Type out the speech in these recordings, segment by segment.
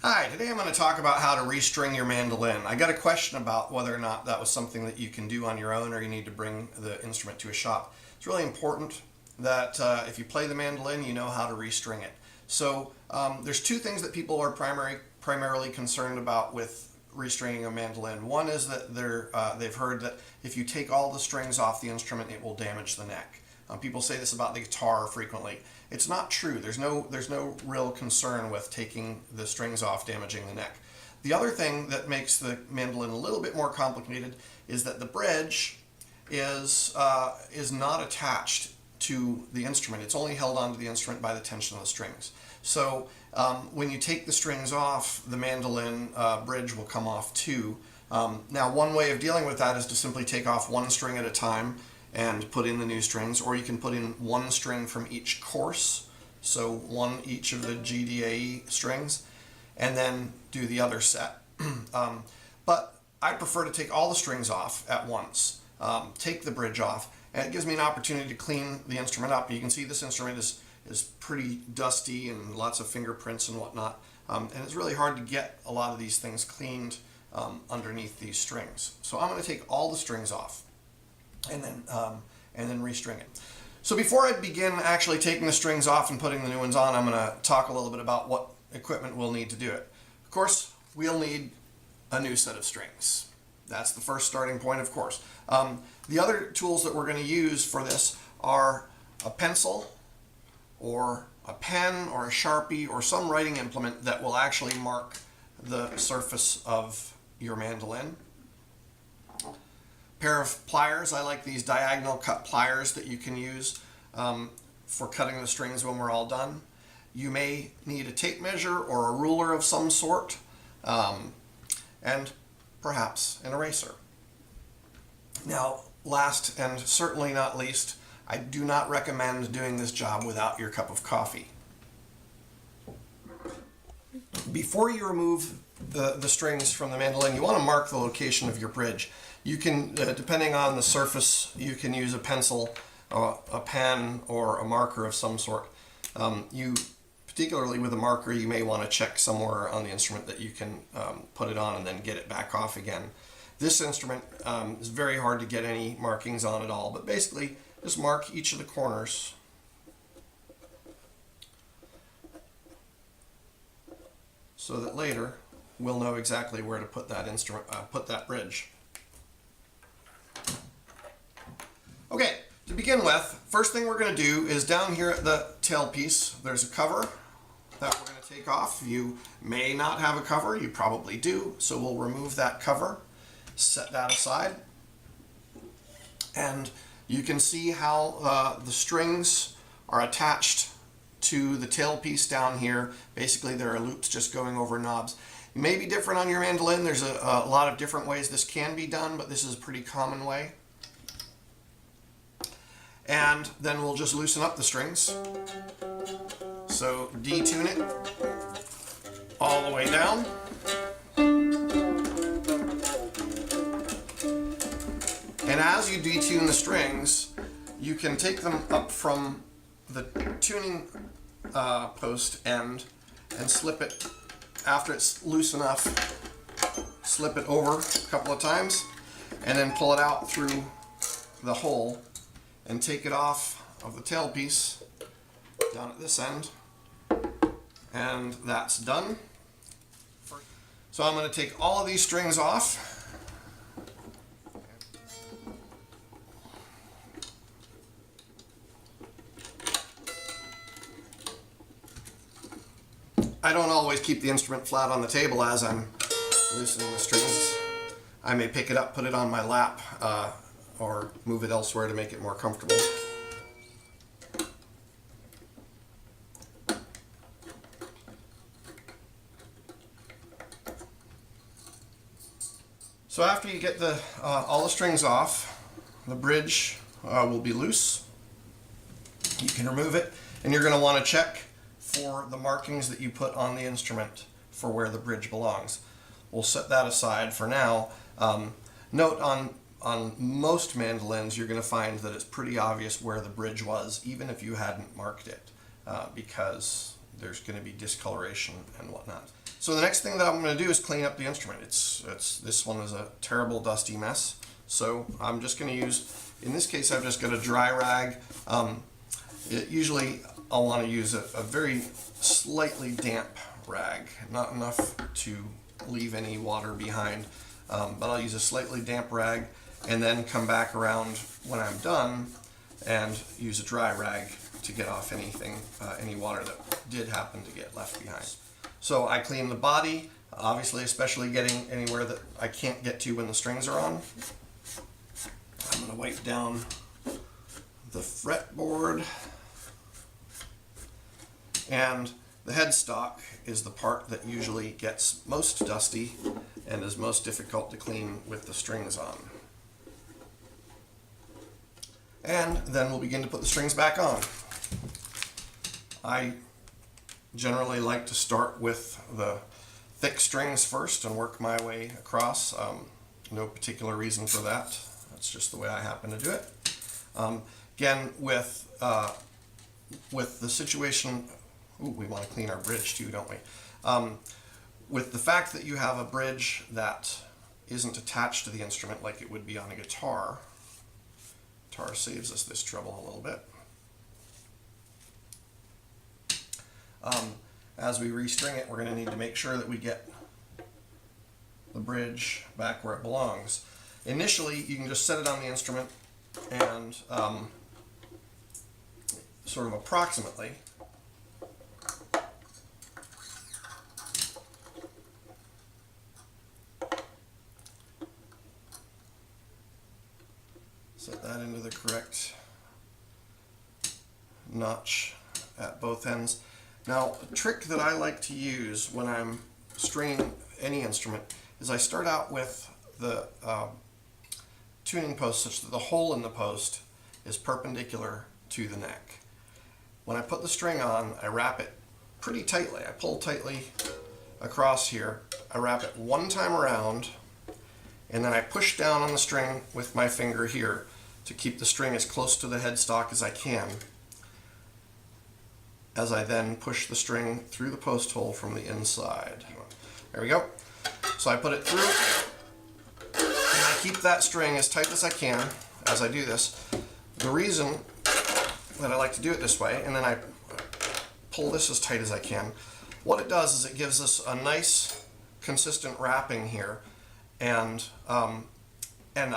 Hi, today I'm going to talk about how to restring your mandolin. I got a question about whether or not that was something that you can do on your own or you need to bring the instrument to a shop. It's really important that if you play the mandolin, you know how to restring it. So there's two things that people are primarily concerned about with restringing a mandolin. One is that they've heard that if you take all the strings off the instrument, it will damage the neck. People say this about the guitar frequently. It's not true. There's no real concern with taking the strings off damaging the neck. The other thing that makes the mandolin a little bit more complicated is that the bridge is not attached to the instrument. It's only held onto the instrument by the tension of the strings. So when you take the strings off, the mandolin bridge will come off too. Now, one way of dealing with that is to simply take off one string at a time and put in the new strings, or you can put in one string from each course, so one each of the GDAE strings, and then do the other set. But I prefer to take all the strings off at once, take the bridge off, and it gives me an opportunity to clean the instrument up. You can see this instrument is pretty dusty and lots of fingerprints and whatnot, and it's really hard to get a lot of these things cleaned underneath these strings. So I'm going to take all the strings off and then restring it. So before I begin actually taking the strings off and putting the new ones on, I'm going to talk a little bit about what equipment we'll need to do it. Of course, we'll need a new set of strings. That's the first starting point, of course. The other tools that we're going to use for this are a pencil or a pen or a Sharpie or some writing implement that will actually mark the surface of your mandolin. Pair of pliers. I like these diagonal cut pliers that you can use for cutting the strings when we're all done. You may need a tape measure or a ruler of some sort, and perhaps an eraser. Now, last and certainly not least, I do not recommend doing this job without your cup of coffee. Before you remove the strings from the mandolin, you want to mark the location of your bridge. You can, depending on the surface, you can use a pencil, a pen, or a marker of some sort. Particularly with a marker, you may want to check somewhere on the instrument that you can put it on and then get it back off again. This instrument is very hard to get any markings on at all, but basically just mark each of the corners so that later we'll know exactly where to put that instrument, put that bridge. Okay, to begin with, first thing we're going to do is down here at the tailpiece, there's a cover that we're going to take off. You may not have a cover, you probably do, so we'll remove that cover, set that aside, and you can see how the strings are attached to the tailpiece down here. Basically, there are loops just going over knobs. It may be different on your mandolin. There's a lot of different ways this can be done, but this is a pretty common way. And then we'll just loosen up the strings. So detune it all the way down. And as you detune the strings, you can take them up from the tuning post end and slip it, after it's loose enough, slip it over a couple of times and then pull it out through the hole and take it off of the tailpiece down at this end, and that's done. So I'm going to take all of these strings off. I don't always keep the instrument flat on the table as I'm loosening the strings. I may pick it up, put it on my lap, or move it elsewhere to make it more comfortable. So after you get all the strings off, the bridge will be loose. You can remove it, and you're going to want to check for the markings that you put on the instrument for where the bridge belongs. We'll set that aside for now. Note on most mandolins, you're going to find that it's pretty obvious where the bridge was, even if you hadn't marked it, because there's going to be discoloration and whatnot. So the next thing that I'm going to do is clean up the instrument. This one is a terrible dusty mess. So I'm just going to use, in this case, I've just got a dry rag. Usually I'll want to use a very slightly damp rag, not enough to leave any water behind, but I'll use a slightly damp rag and then come back around when I'm done and use a dry rag to get off anything, any water that did happen to get left behind. So I clean the body, obviously, especially getting anywhere that I can't get to when the strings are on. I'm going to wipe down the fretboard, and the headstock is the part that usually gets most dusty and is most difficult to clean with the strings on. And then we'll begin to put the strings back on. I generally like to start with the thick strings first and work my way across. No particular reason for that. That's just the way I happen to do it. Again, with the situation, we want to clean our bridge too, don't we? With the fact that you have a bridge that isn't attached to the instrument like it would be on a guitar, guitar saves us this trouble a little bit. As we restring it, we're going to need to make sure that we get the bridge back where it belongs. Initially, you can just set it on the instrument and sort of approximately set that into the correct notch at both ends. Now, a trick that I like to use when I'm stringing any instrument is I start out with the tuning post such that the hole in the post is perpendicular to the neck. When I put the string on, I wrap it pretty tightly. I pull tightly across here. I wrap it one time around, and then I push down on the string with my finger here to keep the string as close to the headstock as I can, as I then push the string through the post hole from the inside. There we go. So I put it through, and I keep that string as tight as I can as I do this. The reason that I like to do it this way, and then I pull this as tight as I can, what it does is it gives us a nice consistent wrapping here, and I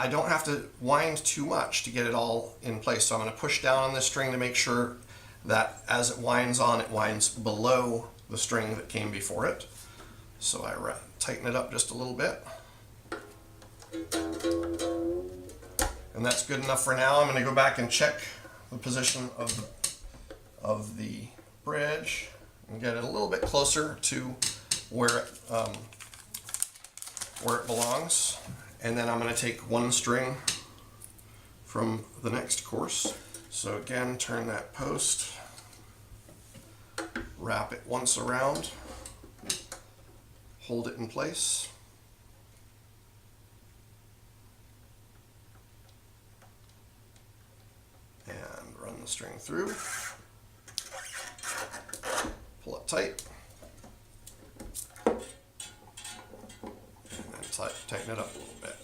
don't have to wind too much to get it all in place. So I'm going to push down on this string to make sure that as it winds on, it winds below the string that came before it. So I tighten it up just a little bit. And that's good enough for now. I'm going to go back and check the position of the bridge and get it a little bit closer to where it belongs. And then I'm going to take one string from the next course. So again, turn that post, wrap it once around, hold it in place, and run the string through, pull it tight, and then tighten it up a little bit.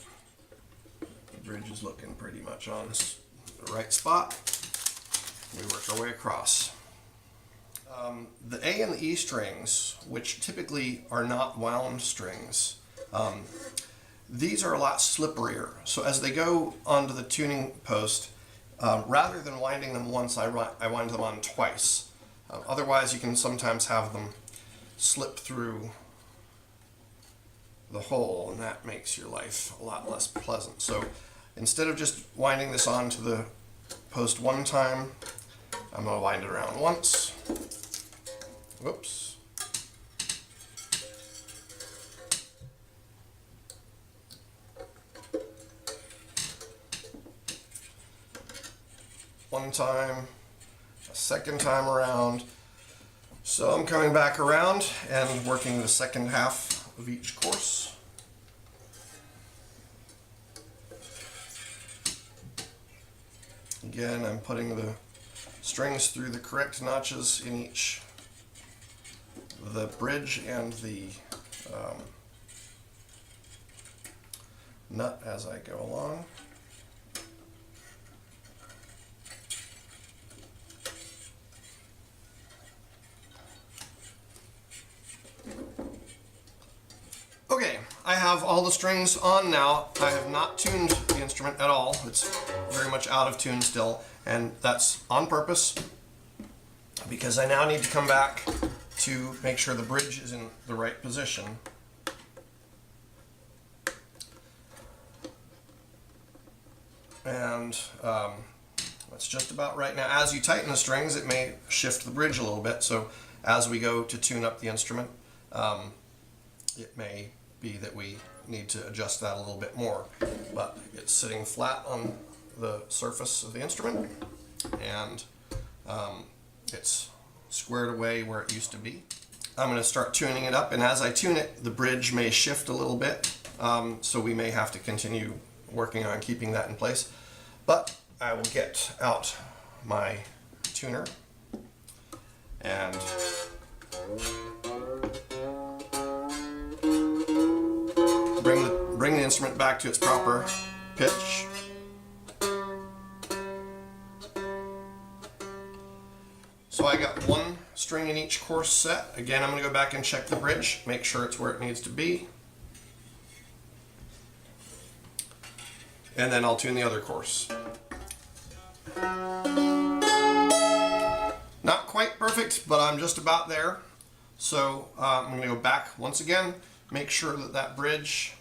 The bridge is looking pretty much on the right spot. We work our way across. The A and the E strings, which typically are not wound strings, these are a lot slipperier. So as they go onto the tuning post, rather than winding them once, I wind them on twice. Otherwise, you can sometimes have them slip through the hole, and that makes your life a lot less pleasant. So instead of just winding this onto the post one time, I'm going to wind it around once. Whoops. One time, a second time around. So I'm coming back around and working the second half of each course. Again, I'm putting the strings through the correct notches in each the bridge and the nut as I go along. Okay, I have all the strings on now. I have not tuned the instrument at all. It's very much out of tune still, and that's on purpose because I now need to come back to make sure the bridge is in the right position. And that's just about right now. As you tighten the strings, it may shift the bridge a little bit. So as we go to tune up the instrument, it may be that we need to adjust that a little bit more. But it's sitting flat on the surface of the instrument, and it's squared away where it used to be. I'm going to start tuning it up, and as I tune it, the bridge may shift a little bit, so we may have to continue working on keeping that in place. But I will get out my tuner and bring the instrument back to its proper pitch. So I got one string in each course set. Again, I'm going to go back and check the bridge, make sure it's where it needs to be. And then I'll tune the other course. Not quite perfect, but I'm just about there. So I'm going to go back once again, make sure that that bridge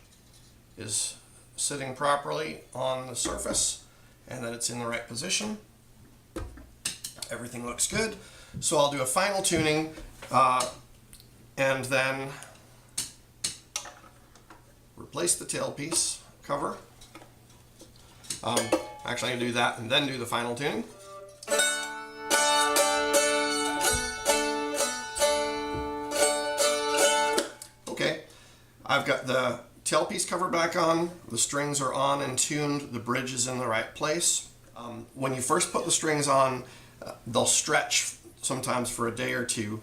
is sitting properly on the surface and that it's in the right position. Everything looks good. So I'll do a final tuning and then replace the tailpiece cover. Actually, I'm going to do that and then do the final tuning. Okay, I've got the tailpiece cover back on, the strings are on and tuned, the bridge is in the right place. When you first put the strings on, they'll stretch sometimes for a day or two,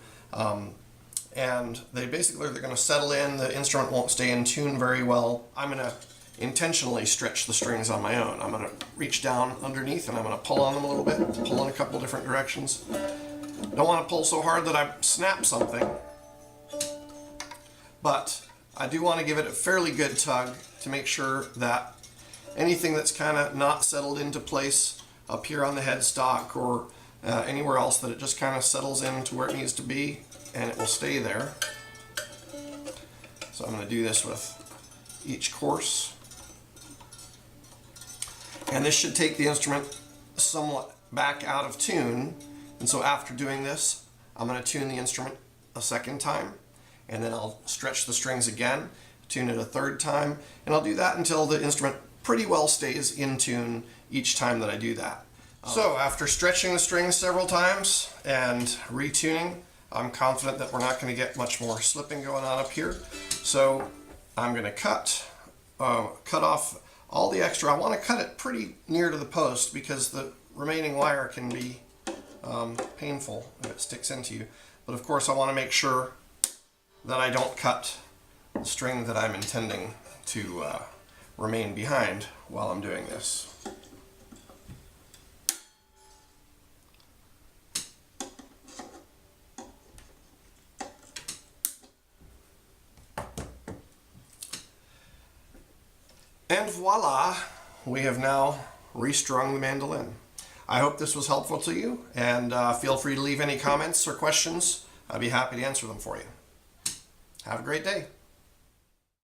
and they're going to settle in, the instrument won't stay in tune very well. I'm going to intentionally stretch the strings on my own. I'm going to reach down underneath and I'm going to pull on them a little bit, pull in a couple different directions. Don't want to pull so hard that I snap something, but I do want to give it a fairly good tug to make sure that anything that's kind of not settled into place up here on the headstock or anywhere else, that it just kind of settles into where it needs to be and it will stay there. So I'm going to do this with each course. And this should take the instrument somewhat back out of tune. And so after doing this, I'm going to tune the instrument a second time, and then I'll stretch the strings again, tune it a third time, and I'll do that until the instrument pretty well stays in tune each time that I do that. So after stretching the strings several times and retuning, I'm confident that we're not going to get much more slipping going on up here. So I'm going to cut off all the extra. I want to cut it pretty near to the post because the remaining wire can be painful if it sticks into you. But of course I want to make sure that I don't cut the string that I'm intending to remain behind while I'm doing this. And voila, we have now restrung the mandolin. I hope this was helpful to you, and feel free to leave any comments or questions. I'd be happy to answer them for you. Have a great day.